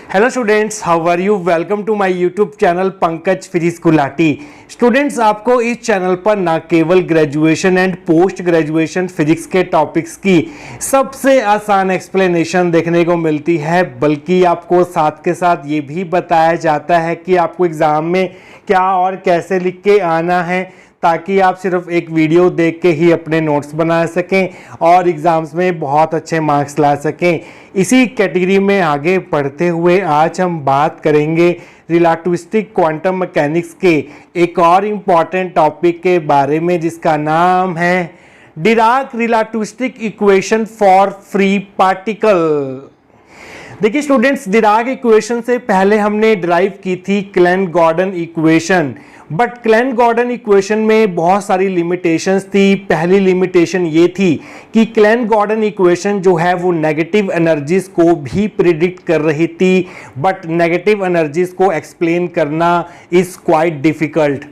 Hello students, how are you. Welcome to my YouTube channel Pankaj physics Gulati. Students, आपको इस channel पर ना केवल graduation and post graduation physics के टॉपिक्स की सबसे आसान एक्सप्लेनेशन देखने को मिलती है, बल्कि आपको साथ के साथ ये भी बताया जाता है कि आपको एग्ज़ाम में क्या और कैसे लिख के आना है, ताकि आप सिर्फ एक वीडियो देख के ही अपने नोट्स बना सकें और एग्ज़ाम्स में बहुत अच्छे मार्क्स ला सकें। इसी कैटेगरी में आगे बढ़ते हुए आज हम बात करेंगे रिलेटिविस्टिक क्वांटम मैकेनिक्स के एक और इम्पॉर्टेंट टॉपिक के बारे में, जिसका नाम है Dirac relativistic equation for free particle. देखिए स्टूडेंट्स, डिराक इक्वेशन से पहले हमने डिराइव की थी clan-Gordon equation, but clan-Gordon equation में बहुत सारी लिमिटेशंस थी। पहली लिमिटेशन ये थी कि क्लैन-गॉर्डन इक्वेशन जो है वो नेगेटिव एनर्जीज को भी प्रिडिक्ट कर रही थी, बट नेगेटिव एनर्जीज को एक्सप्लेन करना is quite difficult.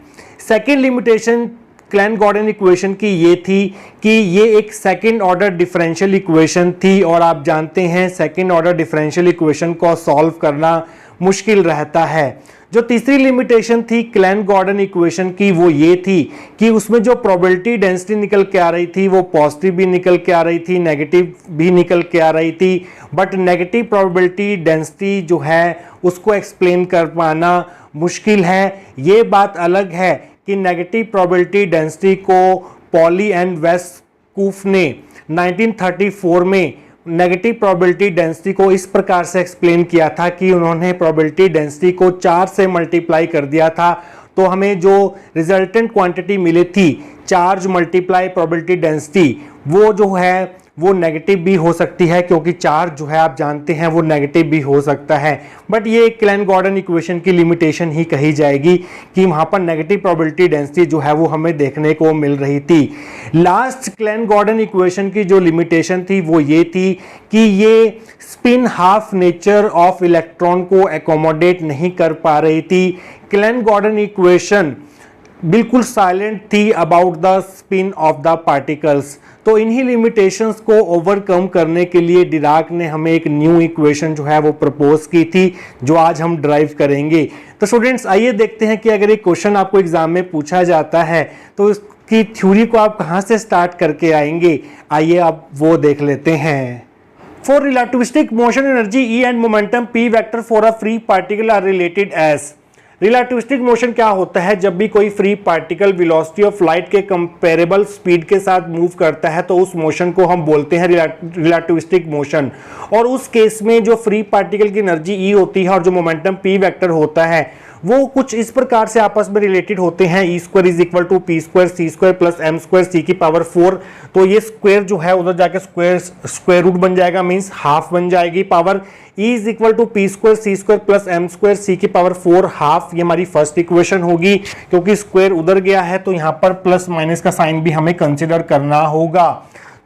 Second limitation clan-Gordon equation की ये थी कि ये एक सेकंड ऑर्डर डिफरेंशियल इक्वेशन थी, और आप जानते हैं सेकंड ऑर्डर डिफरेंशियल इक्वेशन को सॉल्व करना मुश्किल रहता है। जो तीसरी लिमिटेशन थी क्लैन-गॉर्डन इक्वेशन की वो ये थी कि उसमें जो प्रोबेबिलिटी डेंसिटी निकल के आ रही थी वो पॉजिटिव भी निकल के आ रही थी, नेगेटिव भी निकल के आ रही थी, बट नेगेटिव प्रोबेबिलिटी डेंसिटी जो है उसको एक्सप्लेन कर पाना मुश्किल है। ये बात अलग है कि नेगेटिव प्रोबेबिलिटी डेंसिटी को पॉली एंड वेस्कूफ ने 1934 में नेगेटिव प्रोबेबिलिटी डेंसिटी को इस प्रकार से एक्सप्लेन किया था कि उन्होंने प्रोबेबिलिटी डेंसिटी को 4 से मल्टीप्लाई कर दिया था, तो हमें जो रिजल्टेंट क्वांटिटी मिली थी चार्ज मल्टीप्लाई प्रोबेबिलिटी डेंसिटी, वो जो है वो नेगेटिव भी हो सकती है, क्योंकि चार्ज जो है आप जानते हैं वो नेगेटिव भी हो सकता है। बट ये क्लैन-गॉर्डन इक्वेशन की लिमिटेशन ही कही जाएगी कि वहाँ पर नेगेटिव प्रोबेबिलिटी डेंसिटी जो है वो हमें देखने को मिल रही थी। लास्ट क्लैन-गॉर्डन इक्वेशन की जो लिमिटेशन थी वो ये थी कि ये spin half nature of electron को एकोमोडेट नहीं कर पा रही थी। क्लैन-गॉर्डन इक्वेशन बिल्कुल साइलेंट थी about the spin off the particles. तो इन्हीं लिमिटेशंस को ओवरकम करने के लिए डिराक ने हमें एक न्यू इक्वेशन जो है वो प्रपोज की थी, जो आज हम ड्राइव करेंगे। तो स्टूडेंट्स, आइए देखते हैं कि अगर एक क्वेश्चन आपको एग्जाम में पूछा जाता है तो इसकी थ्योरी को आप कहाँ से स्टार्ट करके आएंगे। आइए आप वो देख लेते हैं। For relativistic motion energy E and momentum P vector for a free particle are related as. Relativistic motion क्या होता है? जब भी कोई free particle velocity of light के कंपेरेबल स्पीड के साथ मूव करता है तो उस मोशन को हम बोलते हैं रिलेटिविस्टिक मोशन। और उस केस में जो फ्री पार्टिकल की एनर्जी ई होती है और जो मोमेंटम पी वेक्टर होता है वो कुछ इस प्रकार से आपस में रिलेटेड होते हैं। E square is equal to P square C square plus M square C की पावर 4। तो ये स्क्वायर जो है उधर जाके स्क्वायर रूट बन जाएगा, मीन्स हाफ बन जाएगी power. E is equal to P square C square plus M square C की पावर 4 हाफ। ये हमारी फर्स्ट इक्वेशन होगी, क्योंकि स्क्वायर उधर गया है तो यहाँ पर प्लस माइनस का साइन भी हमें कंसिडर करना होगा।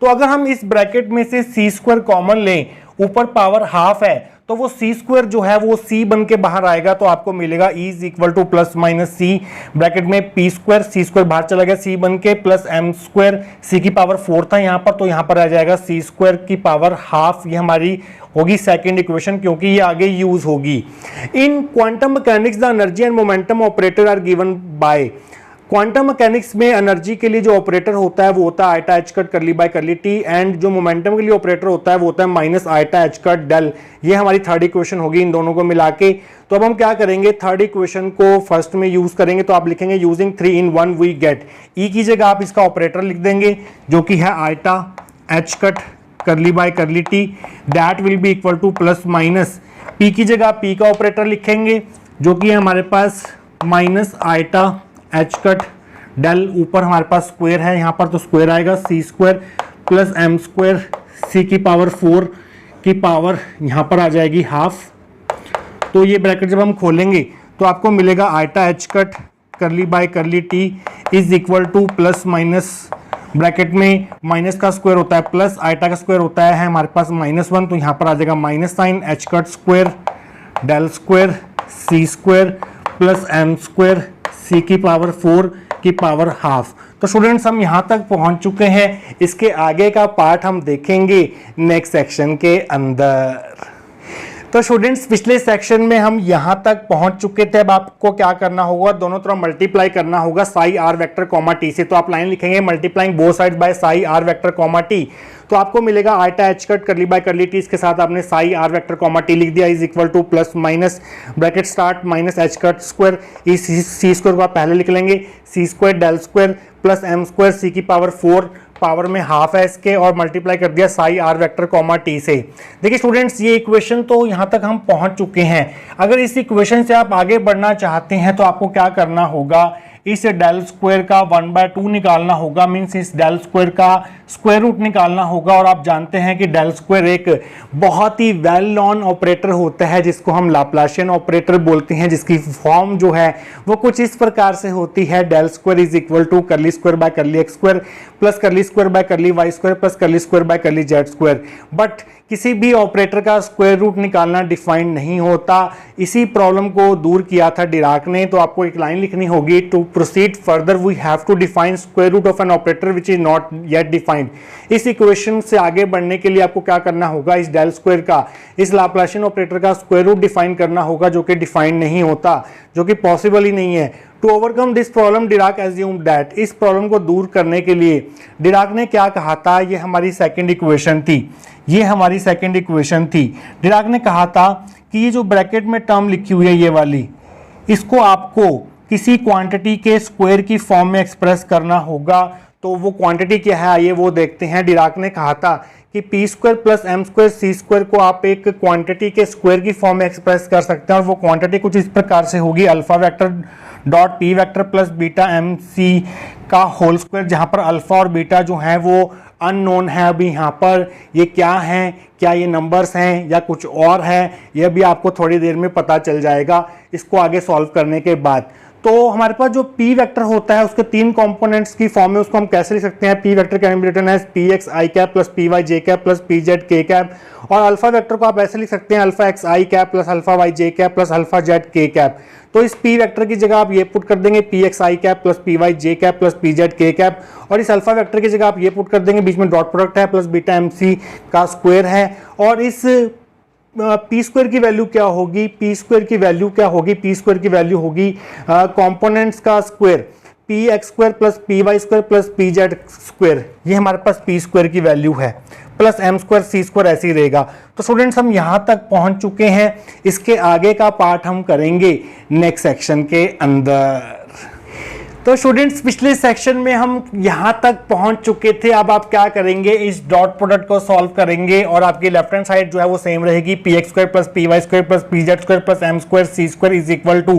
तो अगर हम इस ब्रैकेट में से सी स्क्वायर कॉमन लें, ऊपर पावर हाफ है तो वो सी स्क्वायर जो है वो सी बन के बाहर आएगा, तो आपको मिलेगा E is equal to plus minus C bracket में पी स्क्वायर सी स्क्वायर बाहर चला गया सी बन के प्लस एम स्क्वायर सी की पावर 4 था यहाँ पर, तो यहाँ पर आ जाएगा सी स्क्वायर की पावर हाफ। ये हमारी होगी सेकंड इक्वेशन, क्योंकि ये आगे यूज होगी। In quantum mechanics the energy and momentum operator are given by. Quantum mechanics में एनर्जी के लिए जो ऑपरेटर होता है वो होता है iota H cut curly by curly T, and जो मोमेंटम के लिए ऑपरेटर होता है वो होता है minus iota H cut del. ये हमारी थर्ड इक्वेशन होगी इन दोनों को मिला के। तो अब हम क्या करेंगे, थर्ड इक्वेशन को फर्स्ट में यूज करेंगे, तो आप लिखेंगे यूजिंग 3 in 1 वी गेट। ई की जगह आप इसका ऑपरेटर लिख देंगे जो कि है iota H cut curly by curly T, that will be equal to plus minus. P की जगह पी का ऑपरेटर लिखेंगे जो कि हमारे पास minus iota H cut del, ऊपर हमारे पास स्क्वायर है यहाँ पर तो स्क्वायर आएगा सी square plus M square C की पावर 4 की पावर यहाँ पर आ जाएगी हाफ। तो ये ब्रैकेट जब हम खोलेंगे तो आपको मिलेगा iota H cut curly by curly T is equal to plus minus, bracket में माइनस का स्क्वायर होता है प्लस आयटा का स्क्वायर होता है हमारे पास -1, तो यहाँ पर आ जाएगा minus sign H cut square del square C square plus M square C की पावर 4 की पावर हाफ। तो स्टूडेंट्स, हम यहाँ तक पहुँच चुके हैं। इसके आगे का पार्ट हम देखेंगे नेक्स्ट सेक्शन के अंदर। तो स्टूडेंट्स पिछले सेक्शन में हम यहां तक पहुंच चुके थे। अब आपको क्या करना होगा, दोनों तरफ मल्टीप्लाई करना होगा psi R vector comma T से। तो आप लाइन लिखेंगे multiplying both side by psi R vector comma T, तो आपको मिलेगा iota H cut curly by curly T, इसके साथ आपने psi R vector comma T लिख दिया is equal to plus minus bracket start minus H cut square, इस C square को आप पहले लिख लेंगे C square del square plus M square C की पावर 4 पावर में हाफ है इसके, और मल्टीप्लाई कर दिया Sai R vector comma T से। देखिए स्टूडेंट्स ये इक्वेशन तो यहाँ तक हम पहुँच चुके हैं। अगर इस इक्वेशन से आप आगे बढ़ना चाहते हैं तो आपको क्या करना होगा, इस डेल स्क्वायर का 1/2 निकालना होगा, मीन्स इस डेल स्क्वायर का स्क्वायर रूट निकालना होगा। और आप जानते हैं कि डेल स्क्वायर एक बहुत ही वेल नोन ऑपरेटर होता है जिसको हम लाप्लाशियन ऑपरेटर बोलते हैं, जिसकी फॉर्म जो है वो कुछ इस प्रकार से होती है, del square is equal to curly square by curly X square plus curly square by curly Y square plus curly square by curly Z square. But किसी भी ऑपरेटर का स्क्वायर रूट निकालना डिफाइंड नहीं होता। इसी प्रॉब्लम को दूर किया था डिराक ने। तो आपको एक लाइन लिखनी होगी, to proceed further we have to define square root of an operator which is not yet defined. इस इक्वेशन से आगे बढ़ने के लिए आपको क्या करना होगा, इस डेल स्क्वायर का, इस लाप्लाशियन ऑपरेटर का स्क्वायर रूट डिफाइन करना होगा, जो कि डिफाइंड नहीं होता, जो कि पॉसिबल ही नहीं है। To overcome this problem Dirac assumed that, इस प्रॉब्लम को दूर करने के लिए डिराक ने क्या कहा था, ये हमारी सेकंड इक्वेशन थी, ये हमारी सेकंड इक्वेशन थी। डिराक ने कहा था कि ये जो ब्रैकेट में टर्म लिखी हुई है ये वाली, इसको आपको किसी क्वांटिटी के स्क्वायर की फॉर्म में एक्सप्रेस करना होगा। तो वो क्वांटिटी क्या है आइए वो देखते हैं। डिराक ने कहा था कि P square plus M square C square को आप एक क्वांटिटी के स्क्वायर की फॉर्म में एक्सप्रेस कर सकते हैं, और वो क्वांटिटी कुछ इस प्रकार से होगी, alpha vector dot P vector plus beta M C का होल स्क्वायर, जहाँ पर अल्फा और बीटा जो है वो अननोन है अभी यहाँ पर। ये क्या है, क्या ये नंबर्स हैं या कुछ और है, यह भी आपको थोड़ी देर में पता चल जाएगा इसको आगे सॉल्व करने के बाद। तो हमारे पास जो p वेक्टर होता है उसके 3 कंपोनेंट्स की फॉर्म में उसको हम कैसे लिख सकते हैं, p vector can be written as px i cap plus py j cap plus pz k cap. और अल्फा वेक्टर को आप ऐसे लिख सकते हैं alpha x i cap plus alpha y j cap plus alpha z k cap. तो इस p vector की जगह आप ये पुट कर देंगे px i cap plus py j cap plus pz k cap, और इस अल्फा वेक्टर की जगह आप ये पुट कर देंगे, बीच में डॉट प्रोडक्ट है प्लस बीटा mc का स्क्वायर है। और इस पी स्क्वायर की वैल्यू क्या होगी, पी स्क्वायर की वैल्यू क्या होगी, पी स्क्वायर की वैल्यू होगी कंपोनेंट्स का square, P X square plus P Y square plus P Z square, ये हमारे पास पी स्क्वायर की वैल्यू है, plus M square C square ऐसे ही रहेगा। तो स्टूडेंट्स हम यहाँ तक पहुँच चुके हैं, इसके आगे का पार्ट हम करेंगे नेक्स्ट सेक्शन के अंदर। तो स्टूडेंट्स पिछले सेक्शन में हम यहाँ तक पहुँच चुके थे। अब आप क्या करेंगे, इस डॉट प्रोडक्ट को सॉल्व करेंगे, और आपकी लेफ्ट हैंड साइड जो है वो सेम रहेगी, P X square plus P Y square plus P Z square plus M square C square is equal to,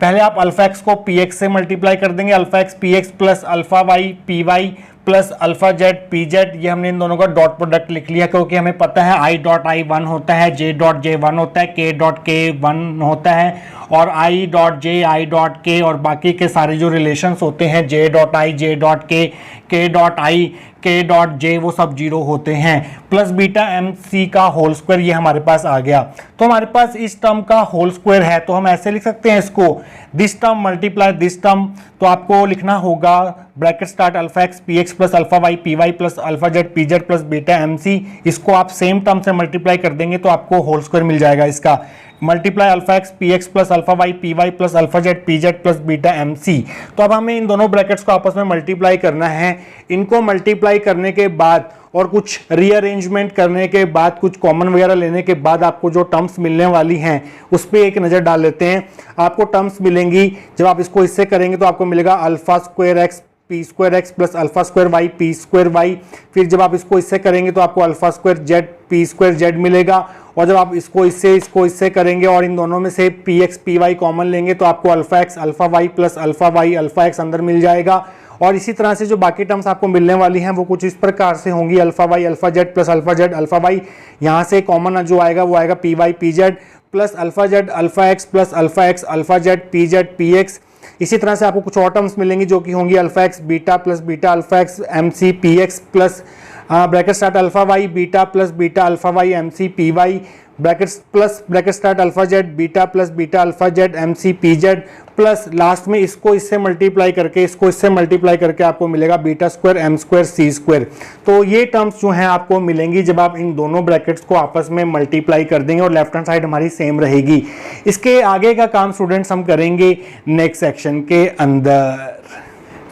पहले आप अल्फा एक्स को पी एक्स से मल्टीप्लाई कर देंगे, alpha X P X plus alpha Y P Y plus alpha Z P Z, ये हमने इन दोनों का डॉट प्रोडक्ट लिख लिया, क्योंकि हमें पता है आई डॉट आई 1 होता है, जे डॉट जे 1 होता है, के डॉट के 1 होता है, और I dot J I dot के और बाकी के सारे जो रिलेशंस होते हैं J dot I J dot के डॉट आई के डॉट जे वो सब जीरो होते हैं, प्लस बीटा एम सी का होल स्क्वायर ये हमारे पास आ गया। तो हमारे पास इस टर्म का होल स्क्वायर है, तो हम ऐसे लिख सकते हैं इसको, this term multiply this term. तो आपको लिखना होगा bracket start alpha X P X plus alpha Y P Y plus alpha Z P Z plus beta M C, इसको आप सेम टर्म से मल्टीप्लाई कर देंगे तो आपको होल स्क्वायर मिल जाएगा इसका, multiply alpha X P X plus alpha Y P Y plus alpha Z P Z plus beta M C. तो अब हमें इन दोनों ब्रैकेट्स को आपस में मल्टीप्लाई करना है। इनको मल्टीप्लाई करने के बाद और कुछ रीअरेंजमेंट करने के बाद, कुछ कॉमन वगैरह लेने के बाद आपको जो टर्म्स मिलने वाली हैं उस पर एक नज़र डाल लेते हैं। आपको टर्म्स मिलेंगी, जब आप इसको इससे करेंगे तो आपको मिलेगा alpha square X P square X plus alpha square Y P square Y. फिर जब आप इसको इससे करेंगे तो आपको alpha square Z P square Z मिलेगा, और जब आप इसको इससे करेंगे और इन दोनों में से P X P Y common लेंगे तो आपको alpha X alpha Y plus alpha Y alpha X अंदर मिल जाएगा। और इसी तरह से जो बाकी टर्म्स आपको मिलने वाली हैं वो कुछ इस प्रकार से होंगी, alpha Y alpha Z plus alpha Z alpha Y, यहाँ से कॉमन जो आएगा वो आएगा P Y P Z plus alpha Z alpha X plus alpha X alpha Z P X. इसी तरह से आपको कुछ और टर्म्स मिलेंगी जो कि होंगी alpha X beta plus beta alpha X M C P X plus bracket start alpha Y beta plus beta alpha Y M C P Y bracket start alpha Z beta plus beta alpha Z M C P Z plus last में इसको इससे multiply करके इसको इससे multiply करके आपको मिलेगा beta square M square C square. तो ये टर्म्स जो हैं आपको मिलेंगी जब आप इन दोनों ब्रैकेट्स को आपस में मल्टीप्लाई कर देंगे और लेफ्ट हैंड साइड हमारी सेम रहेगी। इसके आगे का काम स्टूडेंट्स हम करेंगे नेक्स्ट सेक्शन के अंदर।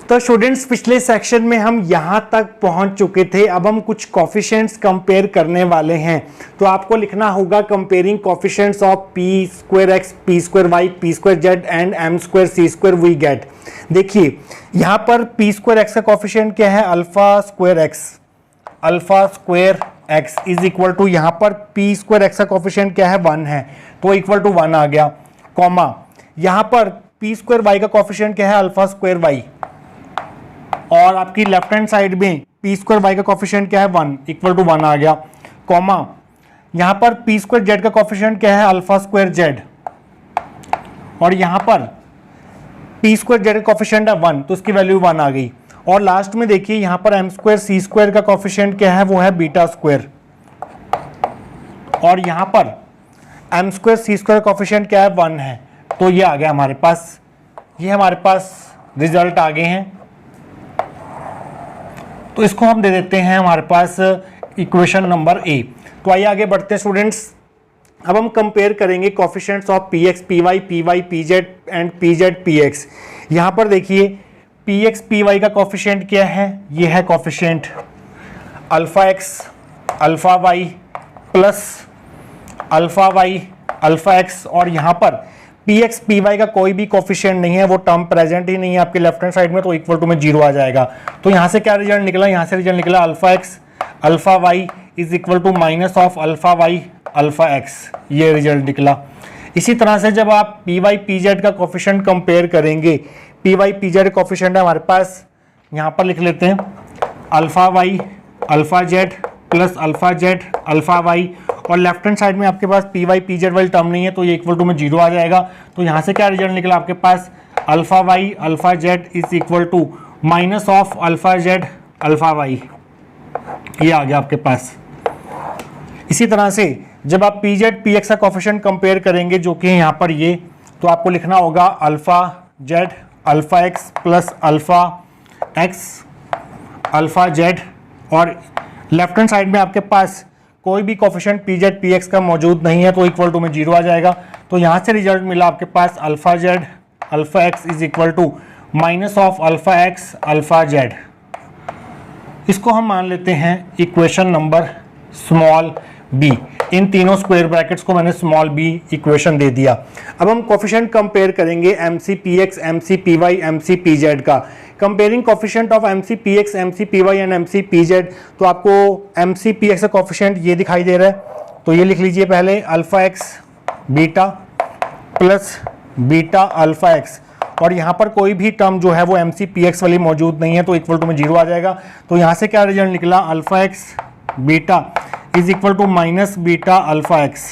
तो स्टूडेंट्स पिछले सेक्शन में हम यहाँ तक पहुँच चुके थे, अब हम कुछ कोफिशिएंट्स कंपेयर करने वाले हैं। तो आपको लिखना होगा comparing coefficients of P square X, P square Y, P square Z and M square C square we get. देखिए यहाँ पर पी स्क्वायर एक्स का कोफिशिएंट क्या है, alpha square X, alpha square X is equal to, यहाँ पर P square X का coefficient क्या है 1 है, तो इक्वल टू 1 आ गया, कॉमा यहाँ पर पी स्क्वायर वाई का कोफिशिएंट क्या है अल्फा स्क्वायर वाई, और आपकी लेफ्ट हैंड साइड में पी स्क्वायर वाई का कोफिशिएंट क्या है 1 इक्वल टू 1 आ गया, कॉमा यहाँ पर पी स्क्वायर जेड का कोफिशिएंट क्या है अल्फा स्क्वायर जेड, और यहाँ पर पी स्क्वायर जेड का कोफिशिएंट है 1 तो उसकी वैल्यू 1 आ गई। और लास्ट में देखिए यहाँ पर एम स्क्वायर सी स्क्वायर का कोफिशिएंट क्या है, वो है बीटा स्क्वायर, और यहाँ पर एम स्क्वायर सी स्क्वायर का कोफिशिएंट क्या है 1 है। तो ये आ गया हमारे पास, ये हमारे पास रिजल्ट आ गए हैं। तो इसको हम दे देते हैं हमारे पास इक्वेशन नंबर ए। तो आइए आगे बढ़ते हैं स्टूडेंट्स। अब हम कंपेयर करेंगे coefficients of P X, P Y, P Z and P Z P X. यहाँ पर देखिए पी एक्स पी वाई का कोफिशिएंट क्या है, ये है coefficient alpha X alpha Y plus alpha Y alpha X, और यहाँ पर पी एक्स पी वाई का कोई भी कोफिशिएंट नहीं है, वो टर्म प्रेजेंट ही नहीं है आपके लेफ्ट हैंड साइड में, तो इक्वल टू में 0 आ जाएगा। तो यहाँ से क्या रिजल्ट निकला, यहाँ से रिजल्ट निकला alpha X alpha Y is equal to minus of alpha Y alpha X, ये रिजल्ट निकला। इसी तरह से जब आप पी वाई पी जेड का कोफिशिएंट कंपेयर करेंगे, P Y P Z coefficient है हमारे पास, यहाँ पर लिख लेते हैं alpha Y alpha Z plus alpha Z alpha Y, और लेफ्ट हैंड साइड में आपके पास पी वाई पी जेड वाली टर्म नहीं है, तो ये इक्वल टू में 0 आ जाएगा। तो यहाँ से क्या रिजल्ट निकला आपके पास, alpha Y alpha Z is equal to minus of alpha Z alpha Y, ये आ गया आपके पास। इसी तरह से जब आप पी जेड पी एक्स का कोफिशिएंट कंपेयर करेंगे जो कि यहाँ पर ये, तो आपको लिखना होगा alpha Z alpha X plus alpha X alpha Z, और लेफ्ट हैंड साइड में आपके पास कोई भी coefficient P Z P X का मौजूद नहीं है, तो इक्वल टू में 0 आ जाएगा। तो यहाँ से रिजल्ट मिला आपके पास alpha Z alpha X is equal to minus of alpha X alpha Z. इसको हम मान लेते हैं इक्वेशन नंबर स्मॉल बी। इन तीनों स्क्वायर ब्रैकेट्स को मैंने स्मॉल बी इक्वेशन दे दिया। अब हम कोफिशिएंट कंपेयर करेंगे M C P X, M C P Y, M C P Z का। Comparing coefficient of M C P X, M C P Y and M C P Z. तो आपको M C P X का coefficient ये दिखाई दे रहा है, तो ये लिख लीजिए पहले alpha X beta plus beta alpha X, और यहाँ पर कोई भी टर्म जो है वो एम सी पी एक्स वाली मौजूद नहीं है, तो इक्वल टू में 0 आ जाएगा। तो यहाँ से क्या रिजल्ट निकला, alpha X beta is equal to minus beta alpha X.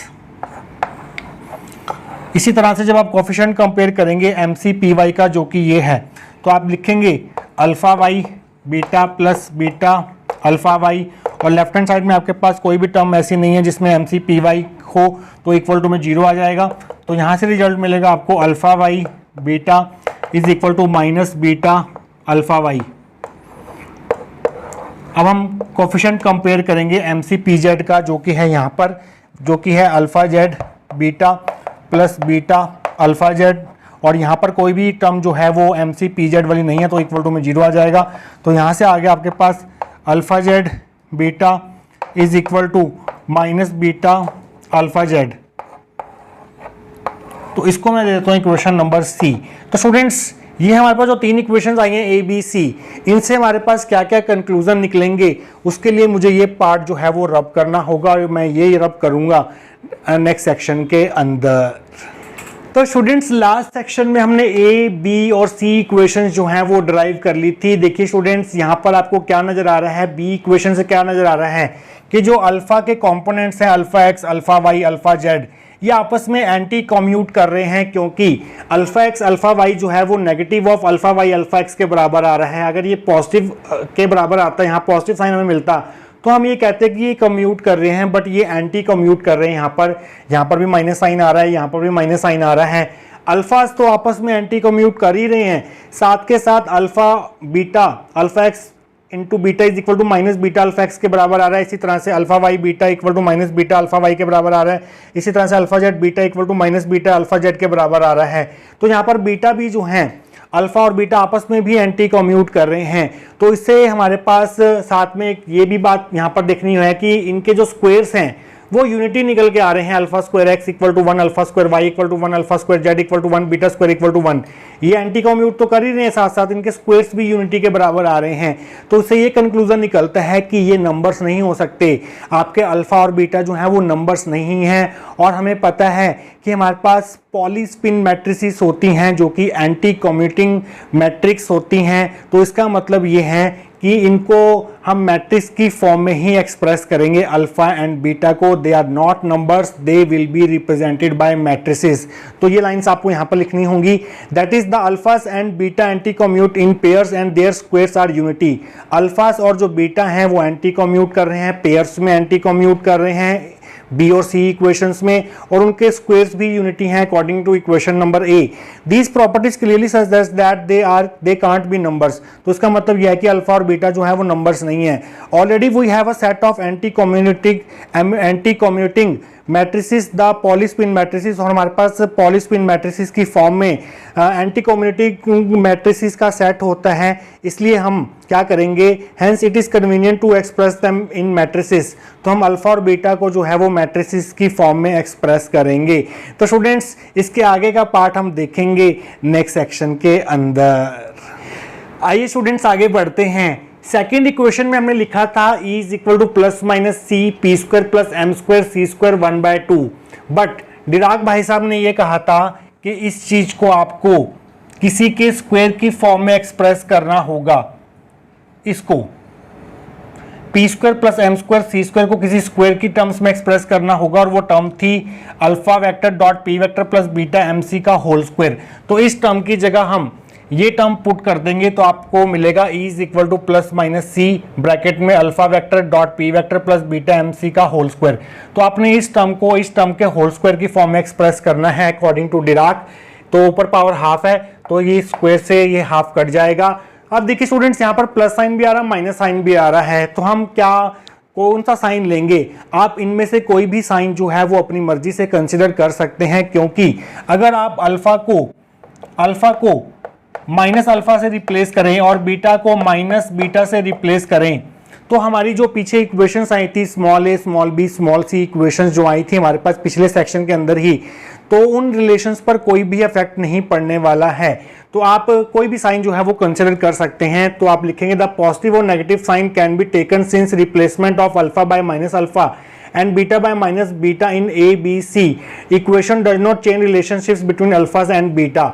इसी तरह से जब आप कोफिशिएंट कंपेयर करेंगे एम सी पी वाई का जो कि ये है, तो आप लिखेंगे alpha Y beta plus beta alpha Y, और लेफ्ट हैंड साइड में आपके पास कोई भी टर्म ऐसी नहीं है जिसमें एम सी पी वाई हो, तो इक्वल टू में 0 आ जाएगा। तो यहाँ से रिजल्ट मिलेगा आपको alpha Y beta is equal to minus beta alpha Y. अब हम कोफिशिएंट कंपेयर करेंगे एम सी पी जेड का जो कि है यहाँ पर, जो कि है alpha Z beta plus beta alpha Z, और यहाँ पर कोई भी टर्म जो है वो एम सी पी जेड वाली नहीं है, तो इक्वल टू में 0 आ जाएगा। तो यहाँ से आगे आपके पास alpha Z beta is equal to minus beta alpha Z. तो इसको मैं दे देता हूँ इक्वेशन नंबर सी। तो स्टूडेंट्स ये हमारे पास जो 3 इक्वेशंस आई हैं ए बी सी, इनसे हमारे पास क्या क्या कंक्लूजन निकलेंगे, उसके लिए मुझे ये पार्ट जो है वो रब करना होगा, और मैं ये रब करूँगा नेक्स्ट सेक्शन के अंदर। तो स्टूडेंट्स लास्ट सेक्शन में हमने ए बी और सी इक्वेशंस जो हैं वो ड्राइव कर ली थी। देखिए स्टूडेंट्स यहाँ पर आपको क्या नज़र आ रहा है, बी इक्वेशन से क्या नज़र आ रहा है कि जो अल्फा के कंपोनेंट्स हैं alpha X alpha Y alpha Z, ये आपस में एंटी कम्यूट कर रहे हैं, क्योंकि अल्फा एक्स अल्फा वाई जो है वो negative of alpha Y alpha X के बराबर आ रहा है। अगर ये पॉजिटिव के बराबर आता है, यहाँ पॉजिटिव साइन हमें मिलता, तो हम ये कहते हैं कि ये कम्यूट कर रहे हैं, बट ये एंटी कम्यूट कर रहे हैं। यहाँ पर भी माइनस साइन आ रहा है, यहाँ पर भी माइनस साइन आ रहा है। अल्फाज तो आपस में एंटी कम्यूट कर ही रहे हैं, साथ के साथ alpha beta, alpha X into beta is equal to minus beta alpha X के बराबर आ रहा है। इसी तरह से alpha Y beta equal to minus beta alpha Y के बराबर आ रहा है। इसी तरह से alpha Z beta equal to minus beta alpha Z के बराबर आ रहा है। तो यहाँ पर बीटा भी जो है, अल्फा और बीटा आपस में भी एंटी कम्यूट कर रहे हैं। तो इससे हमारे पास साथ में ये भी बात यहाँ पर देखनी है कि इनके जो स्क्वायर्स हैं वो यूनिटी निकल के आ रहे हैं। Alpha square X equal to 1, alpha square Y equal to 1, alpha square Z equal to 1, beta square equal to 1। ये एंटी कम्यूट तो कर ही रहे हैं, साथ साथ इनके स्क्वायर्स भी यूनिटी के बराबर आ रहे हैं। तो इससे ये कंक्लूजन निकलता है कि ये नंबर्स नहीं हो सकते, आपके अल्फा और बीटा जो है वो नंबर्स नहीं हैं। और हमें पता है कि हमारे पास पॉलीस्पिन मैट्रिसेस होती हैं जो कि एंटी कम्यूटिंग मैट्रिक्स होती हैं। तो इसका मतलब ये है कि इनको हम मैट्रिक्स की फॉर्म में ही एक्सप्रेस करेंगे, अल्फा एंड बीटा को। They are not numbers, they will be represented by matrices. तो ये लाइंस आपको यहाँ पर लिखनी होंगी। That is the alphas and beta anti commute in pairs and their squares are unity. Alphas और जो बीटा हैं वो एंटी कम्यूट कर रहे हैं, पेयर्स में एंटी कम्यूट कर रहे हैं बी और सी इक्वेशंस में, और उनके स्क्वायर्स भी यूनिटी हैं according to equation number A. These properties clearly suggest that they can't be numbers. तो इसका मतलब यह है कि अल्फा और बीटा जो है वो नंबर्स नहीं है। Already we have a set of anti commuting matrices, the Pauli spin matrices, और हमारे पास पॉलीस्पिन मैट्रिसेस की फॉर्म में एंटी कम्यूटिंग मैट्रिसेस का सेट होता है। इसलिए हम क्या करेंगे, hence it is convenient to express them in matrices. तो हम अल्फा और बीटा को जो है वो मैट्रिसेस की फॉर्म में एक्सप्रेस करेंगे। तो स्टूडेंट्स इसके आगे का पार्ट हम देखेंगे नेक्स्ट सेक्शन के अंदर। आइए स्टूडेंट्स आगे बढ़ते हैं। सेकेंड इक्वेशन में हमने लिखा था E is equal to plus minus C P square plus M square C square 1/2। But Dirac भाई साहब ने यह कहा था कि इस चीज को आपको किसी के स्क्वायर की फॉर्म में एक्सप्रेस करना होगा। इसको P square plus M square C square को किसी स्क्वायर की टर्म्स में एक्सप्रेस करना होगा, और वो टर्म थी alpha vector dot P vector plus beta M C का होल स्क्वायर। तो इस टर्म की जगह हम ये टर्म पुट कर देंगे तो आपको मिलेगा E is equal to plus minus C bracket में alpha vector dot P vector plus beta M C का होल स्क्वायर। तो आपने इस टर्म को इस टर्म के होल स्क्वायर की फॉर्म में एक्सप्रेस करना है अकॉर्डिंग टू डिराक। तो ऊपर पावर हाफ है तो ये स्क्वायर से ये हाफ कट जाएगा। अब देखिए स्टूडेंट्स यहाँ पर प्लस साइन भी आ रहा है, माइनस साइन भी आ रहा है। तो हम क्या कौन सा साइन लेंगे? आप इनमें से कोई भी साइन जो है वो अपनी मर्जी से कंसिडर कर सकते हैं, क्योंकि अगर आप अल्फा को माइनस अल्फा से रिप्लेस करें और बीटा को माइनस बीटा से रिप्लेस करें तो हमारी जो पीछे इक्वेशंस आई थी स्मॉल ए small B small C equations जो आई थी हमारे पास पिछले सेक्शन के अंदर ही, तो उन रिलेशंस पर कोई भी इफेक्ट नहीं पड़ने वाला है। तो आप कोई भी साइन जो है वो कंसिडर कर सकते हैं। तो आप लिखेंगे द पॉजिटिव और negative sign can be taken since replacement of alpha by minus alpha and beta by minus beta in A, B, C equation does not change relationships between alphas and beta।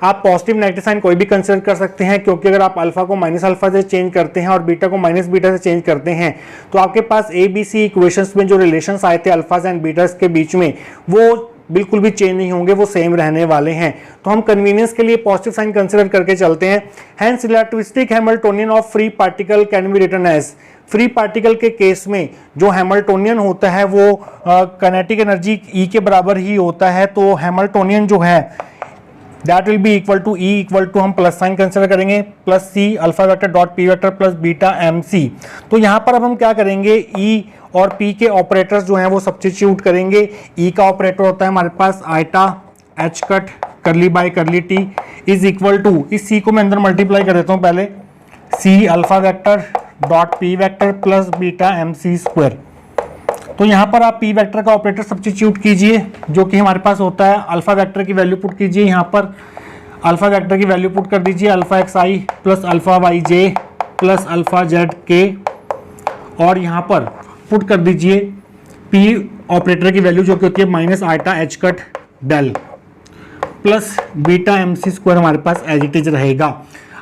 आप positive negative sign कोई भी consider कर सकते हैं, क्योंकि अगर आप alpha को माइनस अल्फा से चेंज करते हैं और बीटा को माइनस बीटा से चेंज करते हैं तो आपके पास ए बी सी इक्वेशंस में जो रिलेशंस आए थे अल्फाज एंड बीटास के बीच में वो बिल्कुल भी चेंज नहीं होंगे, वो सेम रहने वाले हैं। तो हम कन्वीनियंस के लिए पॉजिटिव साइन कंसिडर करके चलते हैं। Hence relativistic Hamiltonian of free particle can be written as. Free particle के केस में जो हैमिल्टोनियन होता है वो काइनेटिक एनर्जी E के बराबर ही होता है। तो हैमिल्टोनियन जो है that will be equal to E equal to हम प्लस साइन कंसिडर करेंगे plus C alpha vector dot P vector plus beta M C. तो यहाँ पर अब हम क्या करेंगे, E और P के ऑपरेटर्स जो हैं वो सब्स्टिट्यूट करेंगे। E का ऑपरेटर होता है हमारे पास iota H cut curly by curly T is equal to, इस C को मैं अंदर मल्टीप्लाई कर देता हूँ पहले, C alpha vector dot P vector plus beta M C square. तो यहाँ पर आप P वेक्टर का ऑपरेटर सब्स्टिट्यूट कीजिए जो कि हमारे पास होता है अल्फा वेक्टर की वैल्यू पुट कीजिए। यहाँ पर अल्फा वेक्टर की वैल्यू पुट कर दीजिए alpha x i plus alpha y j plus alpha Z k, और यहाँ पर पुट कर दीजिए P ऑपरेटर की वैल्यू जो कि होती है minus iota H cut del plus beta M C square हमारे पास एज इट इज रहेगा।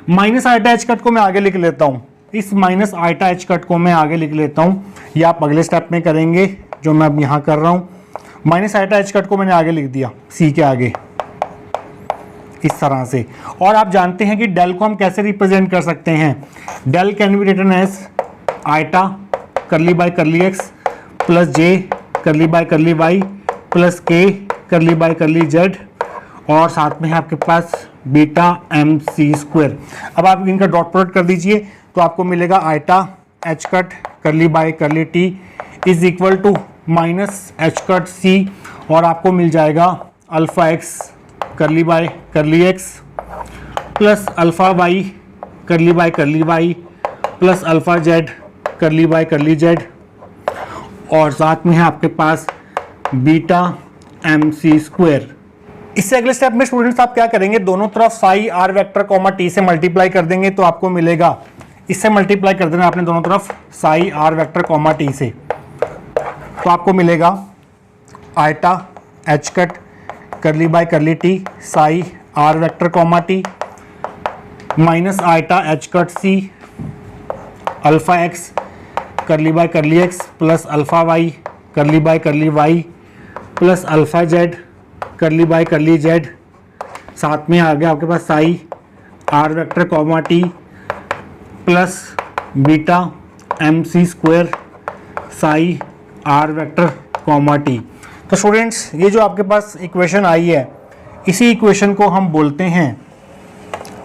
माइनस आइटा एच कट को मैं आगे लिख लेता हूँ, इस माइनस आइटा एच कट को मैं आगे लिख लेता हूँ, या आप अगले स्टेप में करेंगे जो मैं अब यहाँ कर रहा हूँ। माइनस आइटा एच कट को मैंने आगे लिख दिया सी के आगे इस तरह से। और आप जानते हैं कि डेल को हम कैसे रिप्रेजेंट कर सकते हैं, del can be written as iota curly by curly x plus j curly by curly Y plus के करली बाय करली जेड, और साथ में है आपके पास बीटा एम सी स्क्वायर। अब आप इनका डॉट प्रोडक्ट कर दीजिए तो आपको मिलेगा iota H cut curly by curly T is equal to minus H cut C, और आपको मिल जाएगा alpha X curly by curly x plus alpha Y curly by curly Y plus alpha Z curly by curly Z, और साथ में है आपके पास बीटा एम सी स्क्वायर। इससे अगले स्टेप में स्टूडेंट्स आप क्या करेंगे, दोनों तरफ psi R vector comma T से मल्टीप्लाई कर देंगे तो आपको मिलेगा, इससे मल्टीप्लाई कर देना आपने दोनों तरफ psi R vector comma T से, तो आपको मिलेगा iota H cut curly by curly T psi R vector comma T minus iota H cut C alpha X curly by curly x plus alpha Y curly by curly Y plus alpha Z curly by curly Z, साथ में आ गया आपके पास psi R vector comma T plus beta M C square psi R vector comma T. तो students ये जो आपके पास इक्वेशन आई है, इसी इक्वेशन को हम बोलते हैं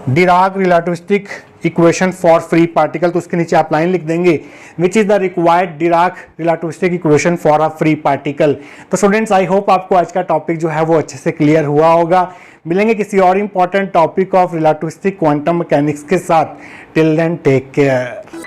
Dirac relativistic equation for free particle. तो उसके नीचे आप लाइन लिख देंगे which is the required Dirac relativistic equation for a free particle. तो स्टूडेंट्स आई होप आपको आज का टॉपिक जो है वो अच्छे से क्लियर हुआ होगा। मिलेंगे किसी और important topic of relativistic quantum mechanics के साथ। Till then take care.